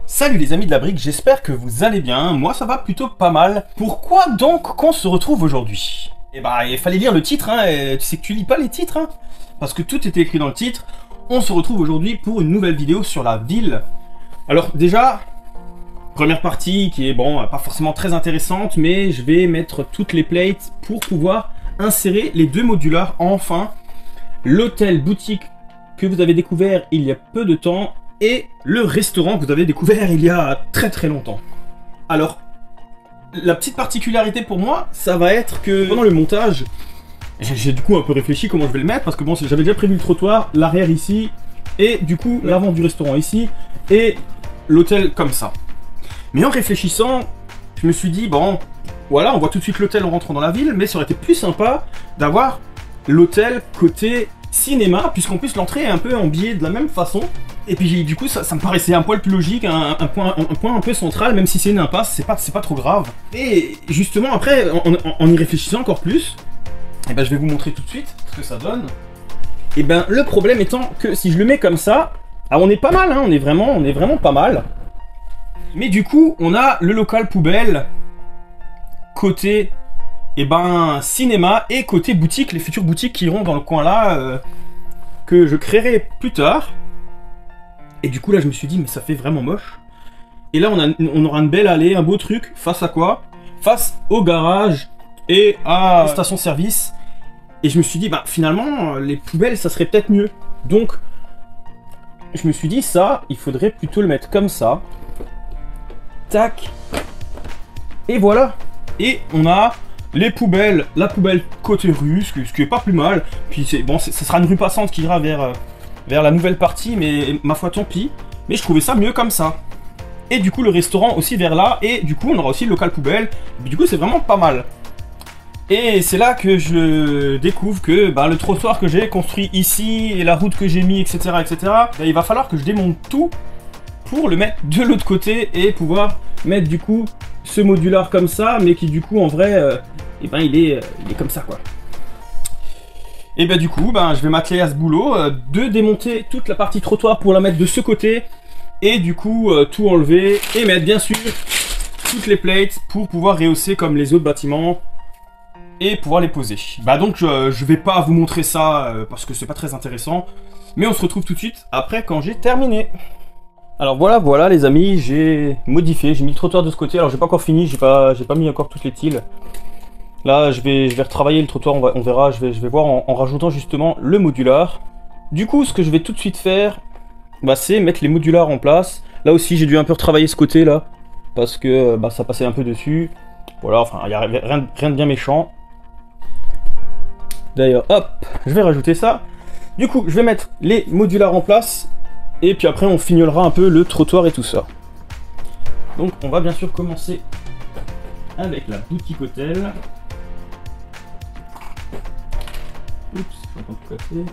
Salut les amis de la brique, j'espère que vous allez bien, moi ça va plutôt pas mal. Pourquoi donc qu'on se retrouve aujourd'hui? Eh bah il fallait lire le titre, hein, et tu sais que tu lis pas les titres, hein, parce que tout était écrit dans le titre. On se retrouve aujourd'hui pour une nouvelle vidéo sur la ville. Alors déjà, première partie qui est bon, pas forcément très intéressante, mais je vais mettre toutes les plates pour pouvoir insérer les deux modulars enfin. L'hôtel boutique que vous avez découvert il y a peu de temps et le restaurant que vous avez découvert il y a très longtemps. Alors, la petite particularité pour moi, ça va être que pendant le montage, j'ai du coup un peu réfléchi comment je vais le mettre, parce que bon, j'avais déjà prévu le trottoir, l'arrière ici, et du coup l'avant du restaurant ici, et l'hôtel comme ça. Mais en réfléchissant, je me suis dit, bon, voilà, on voit tout de suite l'hôtel en rentrant dans la ville, mais ça aurait été plus sympa d'avoir l'hôtel côté cinéma, puisqu'en plus l'entrée est un peu en biais de la même façon. Et puis du coup ça me paraissait un poil plus logique, un point un peu central, même si c'est une impasse, c'est pas trop grave. Et justement après, en y réfléchissant encore plus, et ben je vais vous montrer tout de suite ce que ça donne. Et ben le problème étant que si je le mets comme ça, ah, on est pas mal, hein, on est vraiment pas mal. Mais du coup on a le local poubelle côté cinéma et côté boutique, les futures boutiques qui iront dans le coin là, que je créerai plus tard. Et du coup là je me suis dit mais ça fait vraiment moche. Et là on aura une belle allée, un beau truc, face à quoi? Face au garage et à la station service. Et je me suis dit bah finalement les poubelles ça serait peut-être mieux. Donc je me suis dit ça, il faudrait plutôt le mettre comme ça. Tac. Et voilà. Et on a les poubelles, la poubelle côté rue, ce qui est pas plus mal. Puis c'est bon, ce sera une rue passante qui ira vers la nouvelle partie, mais ma foi tant pis. Mais je trouvais ça mieux comme ça. Et du coup le restaurant aussi vers là, et du coup on aura aussi le local poubelle. Du coup c'est vraiment pas mal. Et c'est là que je découvre que le trottoir que j'ai construit ici, et la route que j'ai mis, etc. Il va falloir que je démonte tout pour le mettre de l'autre côté et pouvoir mettre du coup ce modular comme ça, mais qui du coup en vrai, il est comme ça quoi. Et du coup, je vais m'atteler à ce boulot de démonter toute la partie trottoir pour la mettre de ce côté, et du coup tout enlever et mettre bien sûr toutes les plates pour pouvoir rehausser comme les autres bâtiments et pouvoir les poser. Donc je vais pas vous montrer ça parce que c'est pas très intéressant, mais on se retrouve tout de suite après quand j'ai terminé. Alors voilà les amis, j'ai modifié, j'ai mis le trottoir de ce côté. Alors j'ai pas encore fini, j'ai pas mis encore toutes les tiles. Là je vais retravailler le trottoir, on verra, je vais voir en rajoutant justement le modular. Du coup ce que je vais tout de suite faire, c'est mettre les modulars en place. Là aussi j'ai dû un peu retravailler ce côté là, parce que ça passait un peu dessus. Voilà, enfin il n'y a rien de bien méchant. D'ailleurs hop, je vais rajouter ça. Du coup je vais mettre les modulars en place. Et puis après on fignolera un peu le trottoir et tout ça. Donc on va bien sûr commencer avec la boutique hôtel. Oups, je suis en train de tout casser.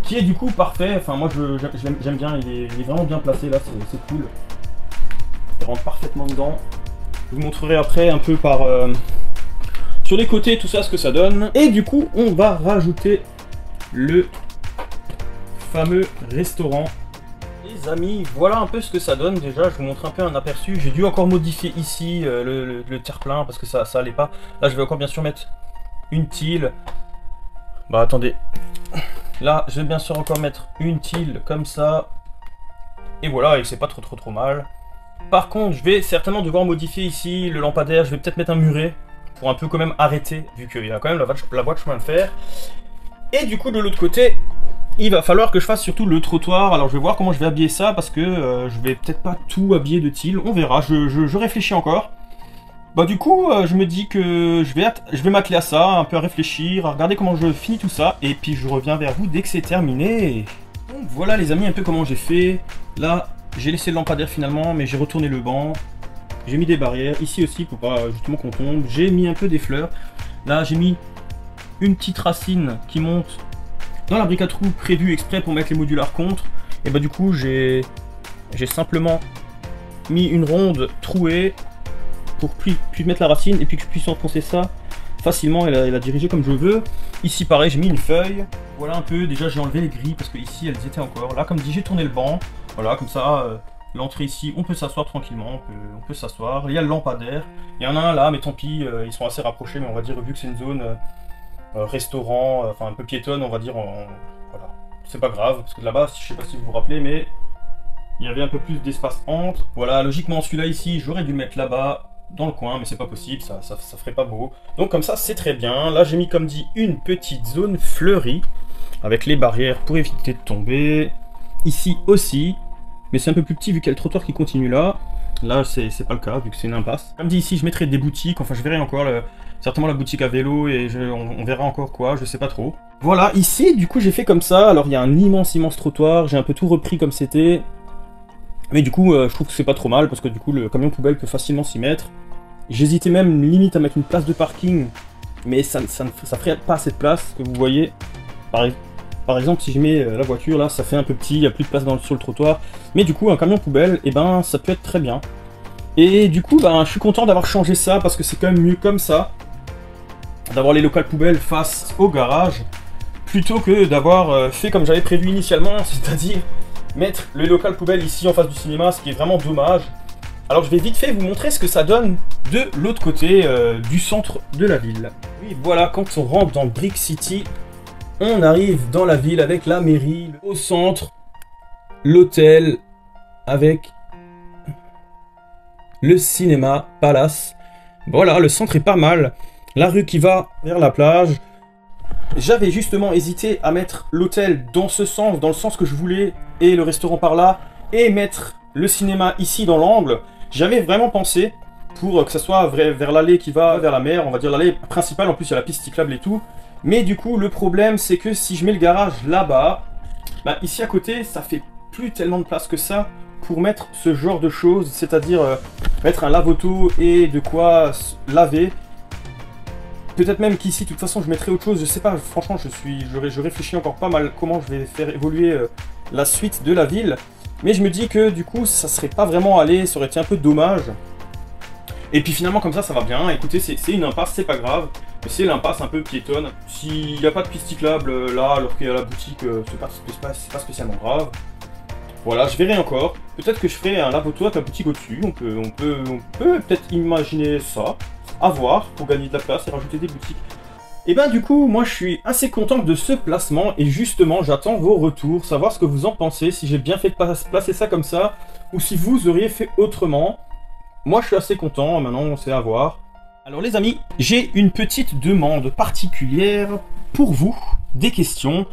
Qui est du coup parfait, enfin moi j'aime bien, il est vraiment bien placé là, c'est cool. Il rentre parfaitement dedans. Je vous montrerai après un peu par sur les côtés tout ça ce que ça donne. Et du coup on va rajouter le fameux restaurant. Les amis, voilà un peu ce que ça donne. Déjà je vous montre un peu un aperçu. J'ai dû encore modifier ici le terre-plein parce que ça allait pas. Là je vais encore bien sûr mettre une tile. Attendez, là je vais bien sûr encore mettre une tile comme ça, et voilà, et c'est pas trop mal. Par contre je vais certainement devoir modifier ici le lampadaire. Je vais peut-être mettre un muret pour un peu quand même arrêter, vu qu'il y a quand même la voie de chemin de fer. Et du coup de l'autre côté il va falloir que je fasse surtout le trottoir. Alors je vais voir comment je vais habiller ça, parce que je vais peut-être pas tout habiller de tile, on verra, je réfléchis encore. Du coup je me dis que je vais m'atteler à ça, un peu à réfléchir, à regarder comment je finis tout ça, et puis je reviens vers vous dès que c'est terminé. Donc voilà les amis un peu comment j'ai fait. Là j'ai laissé le lampadaire finalement, mais j'ai retourné le banc, j'ai mis des barrières, ici aussi pour pas justement qu'on tombe, j'ai mis un peu des fleurs. Là j'ai mis une petite racine qui monte dans la brique à trous prévue exprès pour mettre les modulars contre. Et du coup j'ai simplement mis une ronde trouée pour puis mettre la racine, et puis que je puisse enfoncer ça facilement et la diriger comme je veux. Ici pareil, j'ai mis une feuille. Voilà un peu, déjà j'ai enlevé les grilles parce que ici elles étaient encore. Là comme dit, j'ai tourné le banc. Voilà, comme ça, l'entrée ici, on peut s'asseoir tranquillement, on peut s'asseoir. Il y a le lampadaire. Il y en a un là, mais tant pis, ils sont assez rapprochés, mais on va dire, vu que c'est une zone restaurant, enfin un peu piétonne, on va dire, voilà. C'est pas grave, parce que là-bas, je sais pas si vous vous rappelez, mais il y avait un peu plus d'espace entre. Voilà, logiquement, celui-là ici, j'aurais dû le mettre là-bas, dans le coin, mais c'est pas possible, ça ferait pas beau. Donc comme ça, c'est très bien. Là, j'ai mis, comme dit, une petite zone fleurie, avec les barrières pour éviter de tomber. Ici aussi, mais c'est un peu plus petit vu qu'il y a le trottoir qui continue là. Là, c'est pas le cas, vu que c'est une impasse. Comme dit ici, je mettrai des boutiques, enfin je verrai encore, certainement la boutique à vélo, et on verra encore quoi, je sais pas trop. Voilà, ici, du coup, j'ai fait comme ça. Alors, il y a un immense trottoir, j'ai un peu tout repris comme c'était. Mais du coup, je trouve que c'est pas trop mal, parce que du coup, le camion poubelle peut facilement s'y mettre. J'hésitais même limite à mettre une place de parking, mais ça ferait pas assez de place, que vous voyez. Par exemple, si je mets la voiture, là, ça fait un peu petit, il n'y a plus de place sur le trottoir. Mais du coup, un camion poubelle, eh ben, ça peut être très bien. Et du coup, ben, je suis content d'avoir changé ça, parce que c'est quand même mieux comme ça, d'avoir les locales poubelles face au garage, plutôt que d'avoir fait comme j'avais prévu initialement, c'est-à-dire mettre le local poubelle ici en face du cinéma, ce qui est vraiment dommage. Alors je vais vite fait vous montrer ce que ça donne de l'autre côté du centre de la ville. Oui, voilà, quand on rentre dans Brick City, on arrive dans la ville avec la mairie, au centre, l'hôtel, avec le cinéma Palace. Voilà, le centre est pas mal. La rue qui va vers la plage. J'avais justement hésité à mettre l'hôtel dans ce sens, dans le sens que je voulais, et le restaurant par là, et mettre le cinéma ici dans l'angle. J'avais vraiment pensé pour que ça soit vers l'allée qui va vers la mer, on va dire l'allée principale, en plus il y a la piste cyclable et tout. Mais du coup, le problème c'est que si je mets le garage là-bas, bah, ici à côté, ça fait plus tellement de place que ça pour mettre ce genre de choses, c'est-à-dire mettre un lave-auto et de quoi laver. Peut-être même qu'ici, de toute façon, je mettrai autre chose, je sais pas, franchement, je réfléchis encore pas mal comment je vais faire évoluer la suite de la ville. Mais je me dis que du coup, ça serait pas vraiment allé, ça aurait été un peu dommage. Et puis finalement, comme ça va bien. Écoutez, c'est une impasse, c'est pas grave. Mais c'est l'impasse un peu piétonne. S'il n'y a pas de piste cyclable là, alors qu'il y a la boutique, c'est pas spécialement grave. Voilà, je verrai encore. Peut-être que je ferai un lave-auto avec la boutique au-dessus. On peut peut-être imaginer ça. À voir, pour gagner de la place et rajouter des boutiques. Et ben du coup, moi je suis assez content de ce placement. Et justement, j'attends vos retours, savoir ce que vous en pensez. Si j'ai bien fait de placer ça comme ça, ou si vous auriez fait autrement. Moi je suis assez content, maintenant on sait à voir. Alors les amis, j'ai une petite demande particulière pour vous, des questions.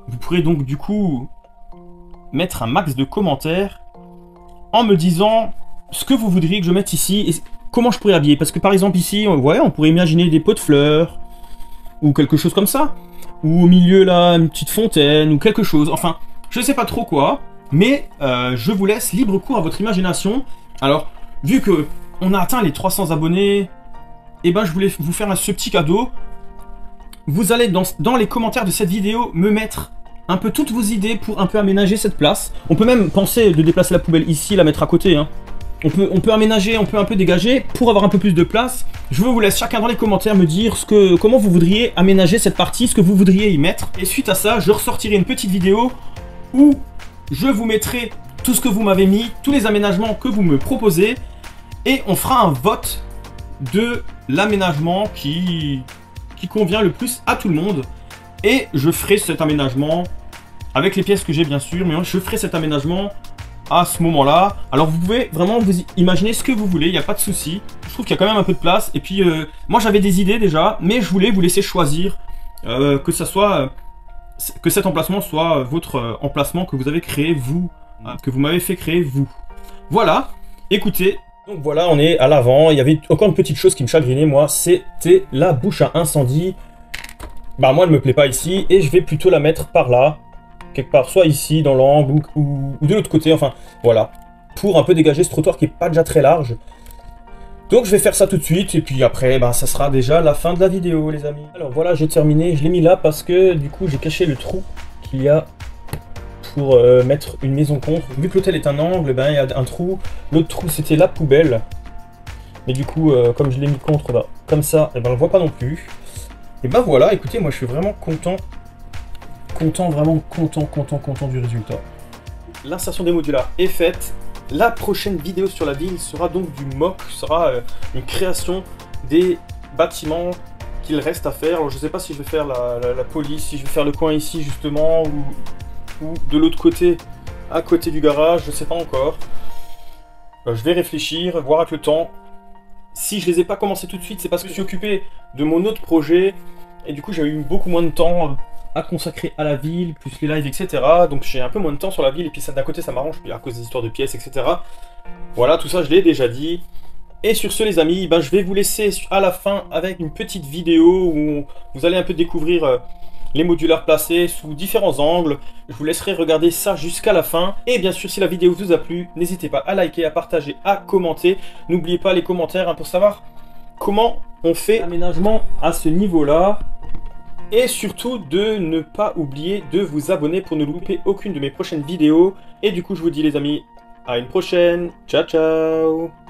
Vous pourrez donc du coup mettre un max de commentaires en me disant ce que vous voudriez que je mette ici et comment je pourrais habiller. Parce que par exemple ici, ouais, on pourrait imaginer des pots de fleurs ou quelque chose comme ça. Ou au milieu là, une petite fontaine ou quelque chose. Enfin, je sais pas trop quoi, mais je vous laisse libre cours à votre imagination. Alors, vu que on a atteint les 300 abonnés, et ben je voulais vous faire ce petit cadeau. Vous allez dans les commentaires de cette vidéo me mettre un peu toutes vos idées pour un peu aménager cette place. On peut même penser de déplacer la poubelle ici, la mettre à côté. Hein. On peut aménager, on peut un peu dégager pour avoir un peu plus de place. Je vous laisse chacun dans les commentaires me dire comment vous voudriez aménager cette partie, ce que vous voudriez y mettre. Et suite à ça, je ressortirai une petite vidéo où je vous mettrai tout ce que vous m'avez mis, tous les aménagements que vous me proposez. Et on fera un vote de l'aménagement qui convient le plus à tout le monde. Et je ferai cet aménagement avec les pièces que j'ai bien sûr, mais je ferai cet aménagement à ce moment-là. Alors vous pouvez vraiment vous imaginer ce que vous voulez, il n'y a pas de souci. Je trouve qu'il y a quand même un peu de place. Et puis moi j'avais des idées déjà, mais je voulais vous laisser choisir que cet emplacement soit votre emplacement que vous avez créé vous, que vous m'avez fait créer vous. Voilà, écoutez. Donc voilà, on est à l'avant. Il y avait encore une petite chose qui me chagrinait moi, c'était la bouche à incendie. Bah moi elle me plaît pas ici et je vais plutôt la mettre par là. Quelque part, soit ici dans l'angle ou de l'autre côté, enfin voilà. Pour un peu dégager ce trottoir qui est pas déjà très large. Donc je vais faire ça tout de suite et puis après bah, ça sera déjà la fin de la vidéo les amis. Alors voilà, j'ai terminé, je l'ai mis là parce que du coup j'ai caché le trou qu'il y a pour mettre une maison contre. Vu que l'hôtel est un angle, ben, il y a un trou. L'autre trou c'était la poubelle. Mais du coup comme je l'ai mis contre, bah, comme ça, et ben, on le voit pas non plus. Et ben voilà, écoutez, moi je suis vraiment content. Vraiment content du résultat. l'insertion des modulars est faite. La prochaine vidéo sur la ville sera donc du mock, sera une création des bâtiments qu'il reste à faire. Alors, je ne sais pas si je vais faire la police, si je vais faire le coin ici justement, ou de l'autre côté, à côté du garage, je ne sais pas encore. Je vais réfléchir, voir avec le temps. Si je les ai pas commencés tout de suite, c'est parce que je suis occupé de mon autre projet, et du coup j'ai eu beaucoup moins de temps à consacrer à la ville, plus les lives, etc. Donc j'ai un peu moins de temps sur la ville, et puis ça d'un côté ça m'arrange, à cause des histoires de pièces, etc. Voilà, tout ça je l'ai déjà dit. Et sur ce les amis, ben, je vais vous laisser à la fin avec une petite vidéo où vous allez un peu découvrir les modulars placés sous différents angles. Je vous laisserai regarder ça jusqu'à la fin. Et bien sûr, si la vidéo vous a plu, n'hésitez pas à liker, à partager, à commenter. N'oubliez pas les commentaires pour savoir comment on fait l'aménagement à ce niveau-là. Et surtout de ne pas oublier de vous abonner pour ne louper aucune de mes prochaines vidéos. Et du coup, je vous dis les amis, à une prochaine. Ciao, ciao!